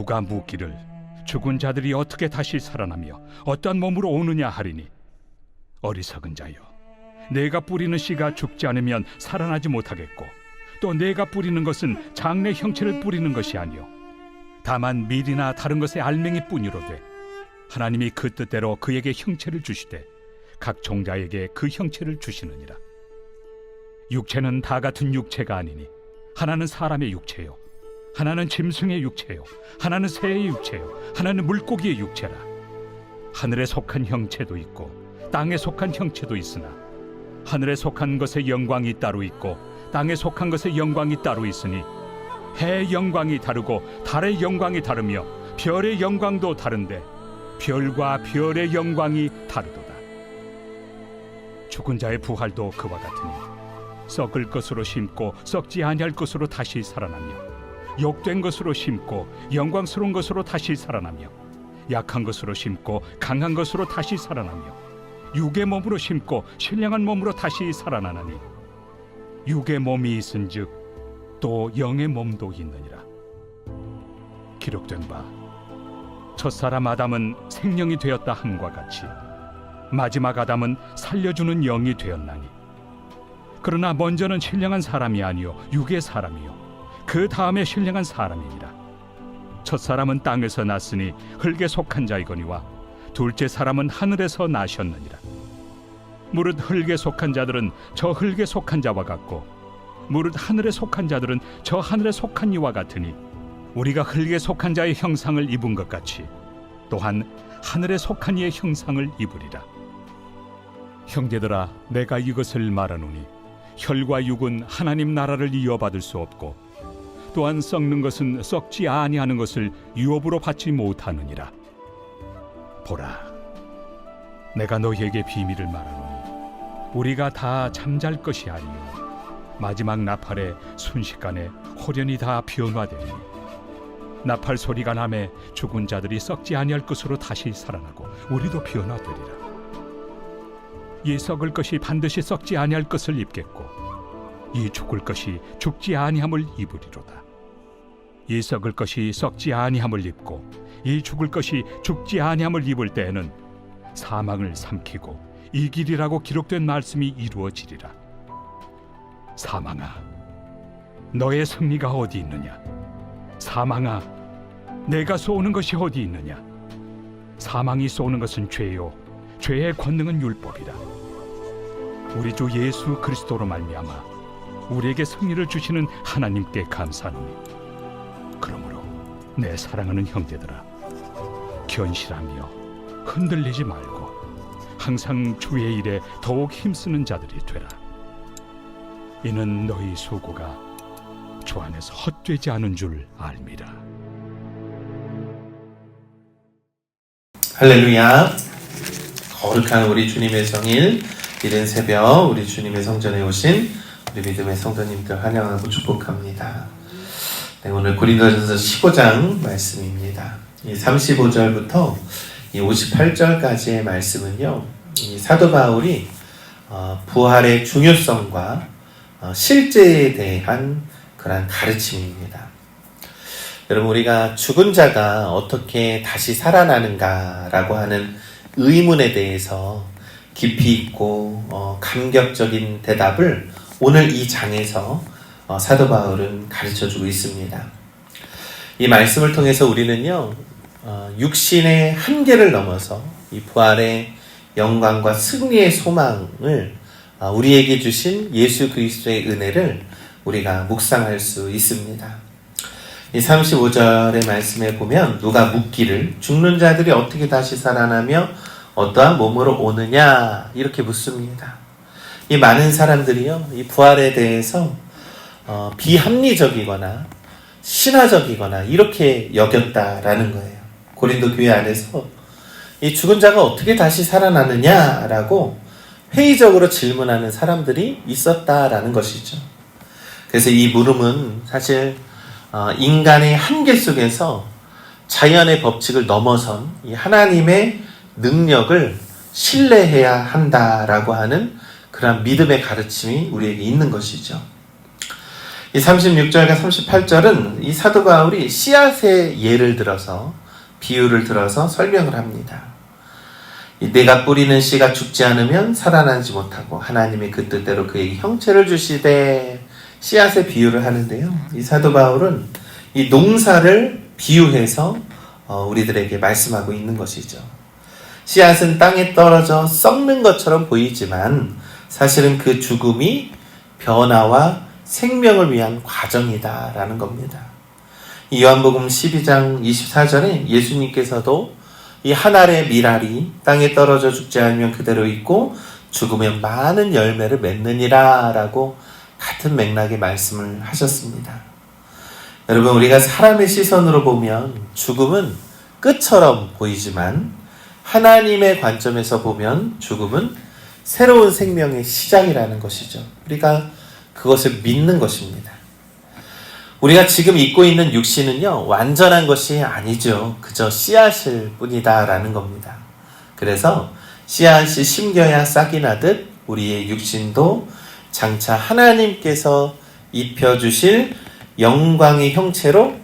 누가 묻기를 죽은 자들이 어떻게 다시 살아나며 어떠한 몸으로 오느냐 하리니, 어리석은 자여, 내가 뿌리는 씨가 죽지 않으면 살아나지 못하겠고, 또 내가 뿌리는 것은 장래 형체를 뿌리는 것이 아니요 다만 밀이나 다른 것의 알맹이 뿐이로되, 하나님이 그 뜻대로 그에게 형체를 주시되 각 종자에게 그 형체를 주시느니라. 육체는 다 같은 육체가 아니니, 하나는 사람의 육체요, 하나는 짐승의 육체요, 하나는 새의 육체요, 하나는 물고기의 육체라. 하늘에 속한 형체도 있고 땅에 속한 형체도 있으나, 하늘에 속한 것의 영광이 따로 있고 땅에 속한 것의 영광이 따로 있으니, 해의 영광이 다르고 달의 영광이 다르며 별의 영광도 다른데 별과 별의 영광이 다르도다. 죽은 자의 부활도 그와 같으니, 썩을 것으로 심고 썩지 아니할 것으로 다시 살아나며, 욕된 것으로 심고 영광스러운 것으로 다시 살아나며, 약한 것으로 심고 강한 것으로 다시 살아나며, 육의 몸으로 심고 신령한 몸으로 다시 살아나나니, 육의 몸이 있은즉 또 영의 몸도 있느니라. 기록된 바 첫사람 아담은 생명이 되었다 함과 같이 마지막 아담은 살려주는 영이 되었나니, 그러나 먼저는 신령한 사람이 아니요 육의 사람이요 그 다음에 신령한 사람이니라. 첫사람은 땅에서 났으니 흙에 속한 자이거니와 둘째 사람은 하늘에서 나셨느니라. 무릇 흙에 속한 자들은 저 흙에 속한 자와 같고, 무릇 하늘에 속한 자들은 저 하늘에 속한 이와 같으니, 우리가 흙에 속한 자의 형상을 입은 것 같이 또한 하늘에 속한 이의 형상을 입으리라. 형제들아, 내가 이것을 말하노니, 혈과 육은 하나님 나라를 이어받을 수 없고, 또한 썩는 것은 썩지 아니하는 것을 유업으로 받지 못하느니라. 보라, 내가 너희에게 비밀을 말하노니, 우리가 다 잠잘 것이 아니요 마지막 나팔에 순식간에 호련히 다 변화되니, 나팔 소리가 나매 죽은 자들이 썩지 아니할 것으로 다시 살아나고 우리도 변화되리라. 이 썩을 것이 반드시 썩지 아니할 것을 입겠고, 이 죽을 것이 죽지 아니함을 입으리로다. 이 썩을 것이 썩지 아니함을 입고 이 죽을 것이 죽지 아니함을 입을 때에는 사망을 삼키고 이기리라고 기록된 말씀이 이루어지리라. 사망아, 너의 승리가 어디 있느냐? 사망아, 내가 쏘는 것이 어디 있느냐? 사망이 쏘는 것은 죄요, 죄의 권능은 율법이라. 우리 주 예수 그리스도로 말미암아 우리에게 승리를 주시는 하나님께 감사하노니, 그러므로 내 사랑하는 형제들아, 견실하며 흔들리지 말고 항상 주의 일에 더욱 힘쓰는 자들이 되라. 이는 너희 수고가 주 안에서 헛되지 않은 줄 알미라. 할렐루야. 거룩한 우리 주님의 성일, 이른 새벽 우리 주님의 성전에 오신 우리 믿음의 성도님들 환영하고 축복합니다. 네, 오늘 고린도전서 15장 말씀입니다. 이 35절부터 이 58절까지의 말씀은요, 이 사도 바울이 부활의 중요성과 실제에 대한 그런 가르침입니다. 여러분, 우리가 죽은 자가 어떻게 다시 살아나는가라고 하는 의문에 대해서 깊이 있고 감격적인 대답을 오늘 이 장에서 사도 바울은 가르쳐주고 있습니다. 이 말씀을 통해서 우리는요, 육신의 한계를 넘어서 이 부활의 영광과 승리의 소망을 우리에게 주신 예수 그리스도의 은혜를 우리가 묵상할 수 있습니다. 이 35절의 말씀에 보면 누가 묻기를 죽는 자들이 어떻게 다시 살아나며 어떠한 몸으로 오느냐 이렇게 묻습니다. 이 많은 사람들이요, 이 부활에 대해서 비합리적이거나 신화적이거나 이렇게 여겼다라는 거예요. 고린도 교회 안에서 이 죽은 자가 어떻게 다시 살아나느냐라고 회의적으로 질문하는 사람들이 있었다라는 것이죠. 그래서 이 물음은 사실 인간의 한계 속에서 자연의 법칙을 넘어선 이 하나님의 능력을 신뢰해야 한다라고 하는 그런 믿음의 가르침이 우리에게 있는 것이죠. 이 36절과 38절은 이 사도 바울이 씨앗의 예를 들어서 비유를 들어서 설명을 합니다. 내가 뿌리는 씨가 죽지 않으면 살아나지 못하고 하나님이 그 뜻대로 그에게 형체를 주시되 씨앗의 비유를 하는데요. 이 사도 바울은 이 농사를 비유해서 우리들에게 말씀하고 있는 것이죠. 씨앗은 땅에 떨어져 썩는 것처럼 보이지만 사실은 그 죽음이 변화와 생명을 위한 과정이다라는 겁니다. 이 요한복음 12장 24절에 예수님께서도 이 한 알의 밀알이 땅에 떨어져 죽지 않으면 그대로 있고 죽으면 많은 열매를 맺느니라 라고 같은 맥락의 말씀을 하셨습니다. 여러분, 우리가 사람의 시선으로 보면 죽음은 끝처럼 보이지만 하나님의 관점에서 보면 죽음은 새로운 생명의 시작이라는 것이죠. 우리가 그것을 믿는 것입니다. 우리가 지금 입고 있는 육신은요, 완전한 것이 아니죠. 그저 씨앗일 뿐이다 라는 겁니다. 그래서 씨앗이 심겨야 싹이 나듯 우리의 육신도 장차 하나님께서 입혀주실 영광의 형체로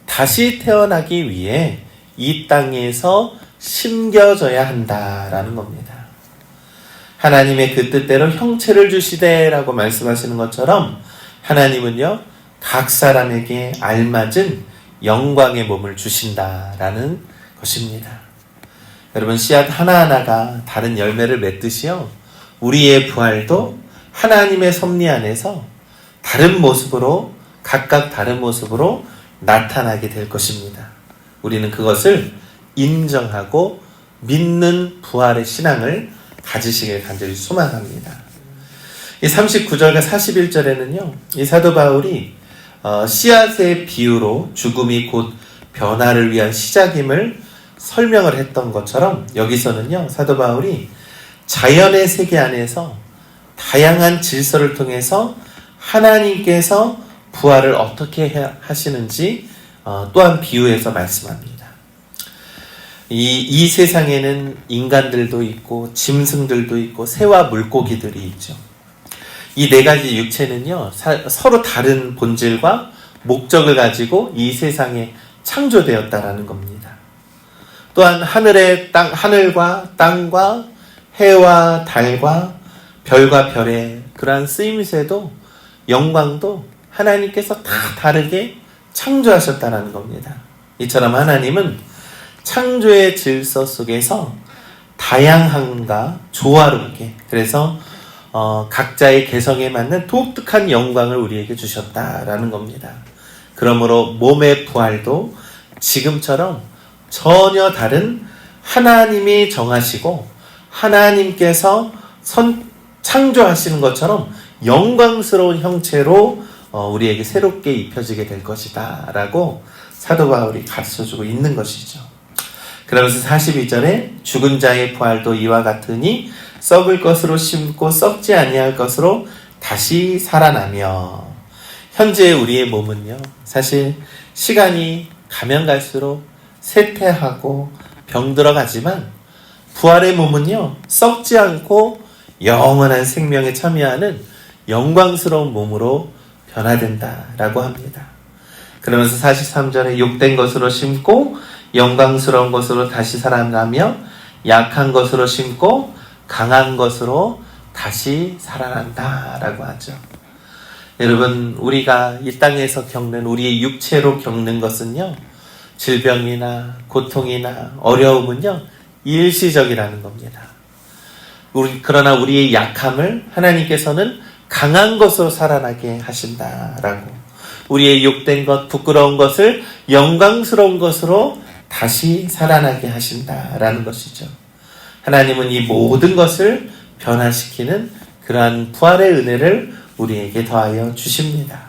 다시 태어나기 위해 이 땅에서 심겨져야 한다라는 겁니다. 하나님의 그 뜻대로 형체를 주시되라고 말씀하시는 것처럼 하나님은요, 각 사람에게 알맞은 영광의 몸을 주신다라는 것입니다. 여러분, 씨앗 하나하나가 다른 열매를 맺듯이요, 우리의 부활도 하나님의 섭리 안에서 다른 모습으로, 각각 다른 모습으로 나타나게 될 것입니다. 우리는 그것을 인정하고 믿는 부활의 신앙을 가지시길 간절히 소망합니다. 이 39절과 41절에는요, 이 사도 바울이 씨앗의 비유로 죽음이 곧 변화를 위한 시작임을 설명을 했던 것처럼 여기서는요, 사도 바울이 자연의 세계 안에서 다양한 질서를 통해서 하나님께서 부활을 어떻게 하시는지 또한 비유해서 말씀합니다. 이 세상에는 인간들도 있고 짐승들도 있고 새와 물고기들이 있죠. 이 네 가지 육체는요, 서로 다른 본질과 목적을 가지고 이 세상에 창조되었다라는 겁니다. 또한 하늘과 땅과 해와 달과 별과 별의 그러한 쓰임새도 영광도 하나님께서 다 다르게 창조하셨다는 겁니다. 이처럼 하나님은 창조의 질서 속에서 다양함과 조화롭게, 그래서 각자의 개성에 맞는 독특한 영광을 우리에게 주셨다라는 겁니다. 그러므로 몸의 부활도 지금처럼 전혀 다른 하나님이 정하시고 하나님께서 창조하시는 것처럼 영광스러운 형체로 우리에게 새롭게 입혀지게 될 것이다 라고 사도 바울이 가르쳐주고 있는 것이죠. 그러면서 42절에 죽은 자의 부활도 이와 같으니 썩을 것으로 심고 썩지 아니할 것으로 다시 살아나며, 현재 우리의 몸은요, 사실 시간이 가면 갈수록 쇠퇴하고 병들어가지만 부활의 몸은요, 썩지 않고 영원한 생명에 참여하는 영광스러운 몸으로 변화된다라고 합니다. 그러면서 43절에 욕된 것으로 심고 영광스러운 것으로 다시 살아나며 약한 것으로 심고 강한 것으로 다시 살아난다라고 하죠. 여러분, 우리가 이 땅에서 겪는, 우리의 육체로 겪는 것은요, 질병이나 고통이나 어려움은요, 일시적이라는 겁니다. 그러나 우리의 약함을 하나님께서는 강한 것으로 살아나게 하신다라고, 우리의 욕된 것, 부끄러운 것을 영광스러운 것으로 다시 살아나게 하신다라는 것이죠. 하나님은 이 모든 것을 변화시키는 그러한 부활의 은혜를 우리에게 더하여 주십니다.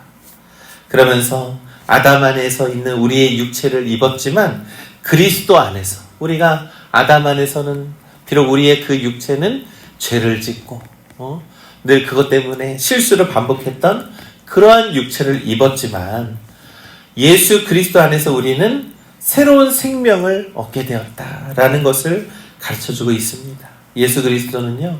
그러면서 아담 안에서 있는 우리의 육체를 입었지만 그리스도 안에서, 우리가 아담 안에서는 비록 우리의 그 육체는 죄를 짓고 늘 그것 때문에 실수를 반복했던 그러한 육체를 입었지만 예수 그리스도 안에서 우리는 새로운 생명을 얻게 되었다라는 것을 가르쳐주고 있습니다. 예수 그리스도는요,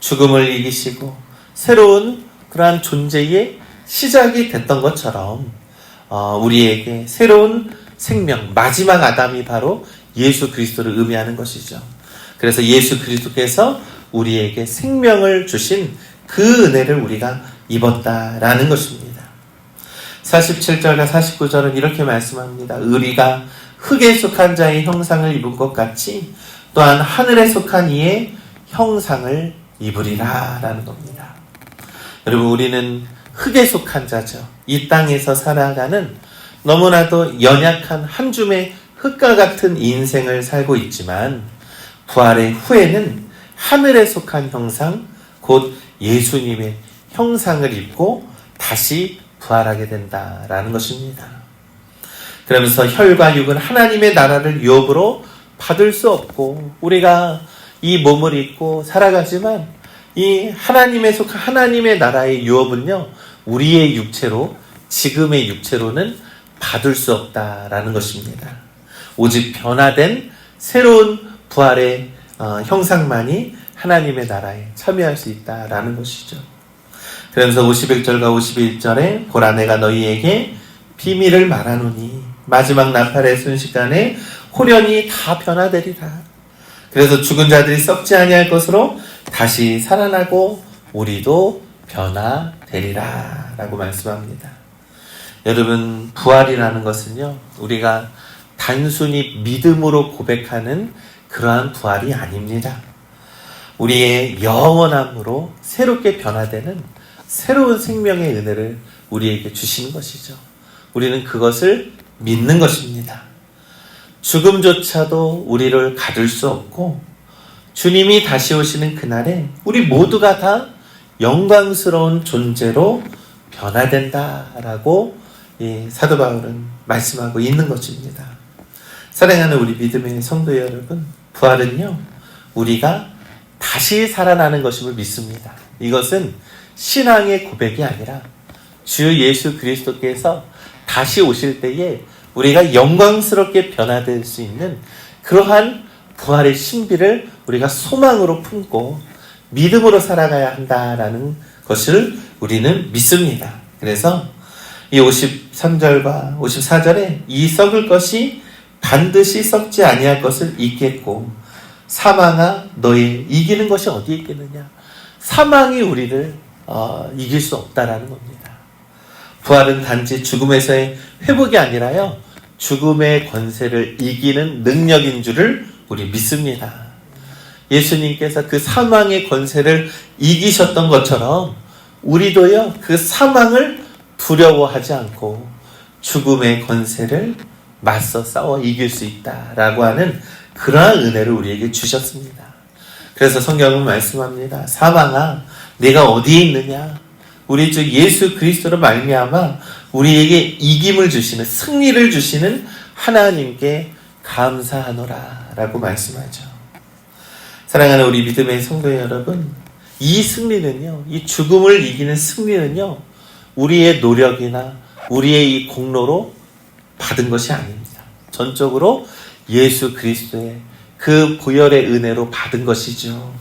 죽음을 이기시고 새로운 그러한 존재의 시작이 됐던 것처럼 우리에게 새로운 생명, 마지막 아담이 바로 예수 그리스도를 의미하는 것이죠. 그래서 예수 그리스도께서 우리에게 생명을 주신 그 은혜를 우리가 입었다라는 것입니다. 47절과 49절은 이렇게 말씀합니다. 우리가 흙에 속한 자의 형상을 입은 것 같이 또한 하늘에 속한 이의 형상을 입으리라 라는 겁니다. 여러분, 우리는 흙에 속한 자죠. 이 땅에서 살아가는 너무나도 연약한 한 줌의 흙과 같은 인생을 살고 있지만 부활의 후에는 하늘에 속한 형상, 곧 예수님의 형상을 입고 다시 부활하게 된다라는 것입니다. 그러면서 혈과 육은 하나님의 나라를 유업으로 받을 수 없고 우리가 이 몸을 입고 살아가지만 이 하나님에 속한 하나님의 나라의 유업은요, 우리의 육체로, 지금의 육체로는 받을 수 없다라는 것입니다. 오직 변화된 새로운 부활의 형상만이 하나님의 나라에 참여할 수 있다라는 것이죠. 그러면서 51절과 51절에 보라 내가 너희에게 비밀을 말하노니 마지막 나팔의 순식간에 홀연히 다 변화되리라. 그래서 죽은 자들이 썩지 아니할 것으로 다시 살아나고 우리도 변화되리라 라고 말씀합니다. 여러분, 부활이라는 것은요, 우리가 단순히 믿음으로 고백하는 그러한 부활이 아닙니다. 우리의 영원함으로 새롭게 변화되는 새로운 생명의 은혜를 우리에게 주시는 것이죠. 우리는 그것을 믿는 것입니다. 죽음조차도 우리를 가둘 수 없고 주님이 다시 오시는 그날에 우리 모두가 다 영광스러운 존재로 변화된다라고 사도 바울은 말씀하고 있는 것입니다. 사랑하는 우리 믿음의 성도 여러분, 부활은요, 우리가 다시 살아나는 것임을 믿습니다. 이것은 신앙의 고백이 아니라 주 예수 그리스도께서 다시 오실 때에 우리가 영광스럽게 변화될 수 있는 그러한 부활의 신비를 우리가 소망으로 품고 믿음으로 살아가야 한다라는 것을 우리는 믿습니다. 그래서 이 53절과 54절에 이 썩을 것이 반드시 썩지 아니할 것을 잊겠고 사망아 너의 이기는 것이 어디에 있겠느냐. 사망이 우리를 이길 수 없다라는 겁니다. 부활은 단지 죽음에서의 회복이 아니라요, 죽음의 권세를 이기는 능력인 줄을 우리 믿습니다. 예수님께서 그 사망의 권세를 이기셨던 것처럼 우리도요, 그 사망을 두려워하지 않고 죽음의 권세를 맞서 싸워 이길 수 있다라고 하는 그러한 은혜를 우리에게 주셨습니다. 그래서 성경은 말씀합니다. 사망아 내가 어디에 있느냐. 우리 주 예수 그리스도로 말미암아 우리에게 이김을 주시는, 승리를 주시는 하나님께 감사하노라 라고 말씀하죠. 사랑하는 우리 믿음의 성도 여러분, 이 승리는요, 이 죽음을 이기는 승리는요, 우리의 노력이나 우리의 이 공로로 받은 것이 아닙니다. 전적으로 예수 그리스도의 그 보혈의 은혜로 받은 것이죠.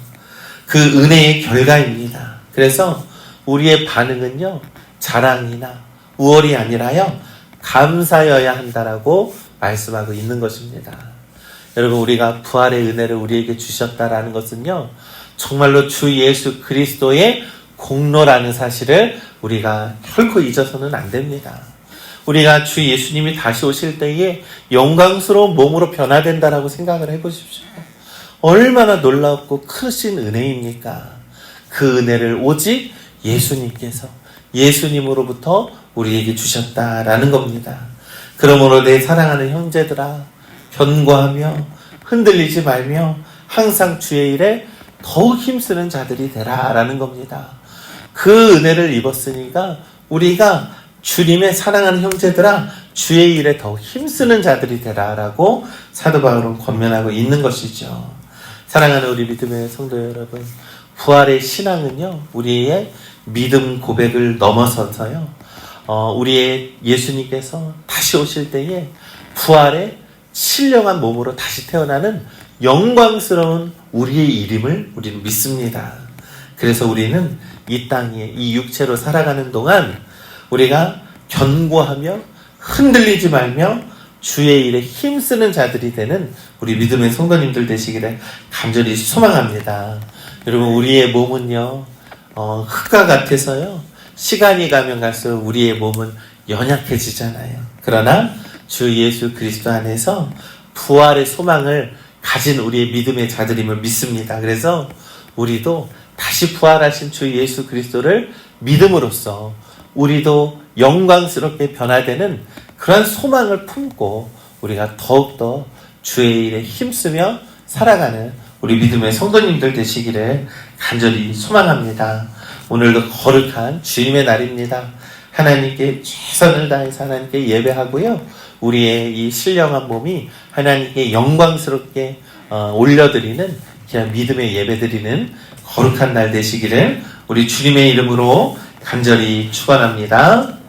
그 은혜의 결과입니다. 그래서 우리의 반응은요, 자랑이나 우월이 아니라요, 감사여야 한다라고 말씀하고 있는 것입니다. 여러분, 우리가 부활의 은혜를 우리에게 주셨다라는 것은요, 정말로 주 예수 그리스도의 공로라는 사실을 우리가 결코 잊어서는 안 됩니다. 우리가 주 예수님이 다시 오실 때에 영광스러운 몸으로 변화된다라고 생각을 해보십시오. 얼마나 놀랍고 크신 은혜입니까? 그 은혜를 오직 예수님께서, 예수님으로부터 우리에게 주셨다라는 겁니다. 그러므로 내 사랑하는 형제들아, 견고하며 흔들리지 말며 항상 주의 일에 더욱 힘쓰는 자들이 되라라는 겁니다. 그 은혜를 입었으니까 우리가 주님의 사랑하는 형제들아, 주의 일에 더욱 힘쓰는 자들이 되라라고 사도 바울은 권면하고 있는 것이죠. 사랑하는 우리 믿음의 성도 여러분, 부활의 신앙은요, 우리의 믿음 고백을 넘어서서요, 우리의 예수님께서 다시 오실 때에 부활의 신령한 몸으로 다시 태어나는 영광스러운 우리의 이름을 우리는 믿습니다. 그래서 우리는 이 땅에 이 육체로 살아가는 동안 우리가 견고하며 흔들리지 말며 주의 일에 힘쓰는 자들이 되는 우리 믿음의 성도님들 되시기를 간절히 소망합니다. 여러분, 우리의 몸은요, 흙과 같아서요, 시간이 가면 갈수록 우리의 몸은 연약해지잖아요. 그러나 주 예수 그리스도 안에서 부활의 소망을 가진 우리의 믿음의 자들임을 믿습니다. 그래서 우리도 다시 부활하신 주 예수 그리스도를 믿음으로써 우리도 영광스럽게 변화되는 그런 소망을 품고 우리가 더욱더 주의 일에 힘쓰며 살아가는 우리 믿음의 성도님들 되시기를 간절히 소망합니다. 오늘도 거룩한 주님의 날입니다. 하나님께 최선을 다해서 하나님께 예배하고요, 우리의 이 신령한 몸이 하나님께 영광스럽게 올려드리는 그냥 믿음의 예배드리는 거룩한 날 되시기를 우리 주님의 이름으로 간절히 축원합니다.